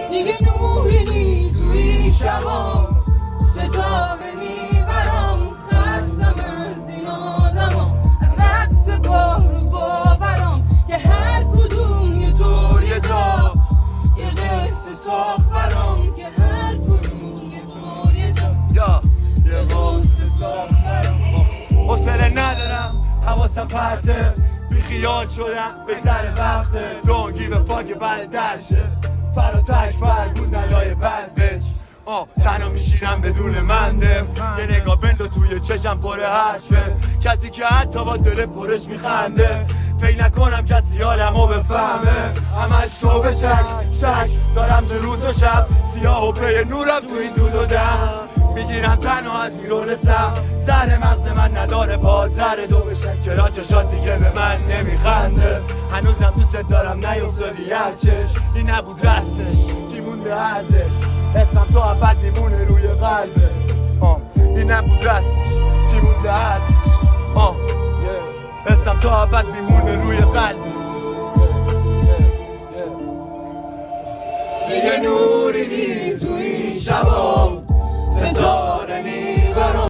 دیگه نوری نیست توی شبام، ستاره میبرم خستم از این آدمام، از رقص بار و باورم که هر کدوم یه طور یه جا، یه قصه ساخت برام که هر کدوم یه طور یه جا، یه قصه ساخت برام. حوصله ندارم حواسم پرته، بی خیال شدم بگذره وقته، don't give a fuck بعد درشه فراتش فرگون نلای بندش. تنها میشینم بدون منده، یه نگاه بندو توی چشم پر حرفه، کسی که حتی با دل پرش میخنده، فکر نکنم کسی حالمو بفهمه، همش تو به شک دارم تو روز و شب، سیاه و پی نورم تو این دود و دم، میگیرم تنها از این رولسم، سر مغز من نداره پادزر دو بشن، چرا چشات دیگه به من نمیخنده، هنوزم دوست دارم نیفتادی از چشم، این نبود رستش چی مونده ازش، اسمم تو ابد میمونه روی قلبه، این نبود رستش چی مونده ازش، اسمم تو ابد میمونه روی قلبه. دیگه نوری نیست توی شبام، ستاره میبرم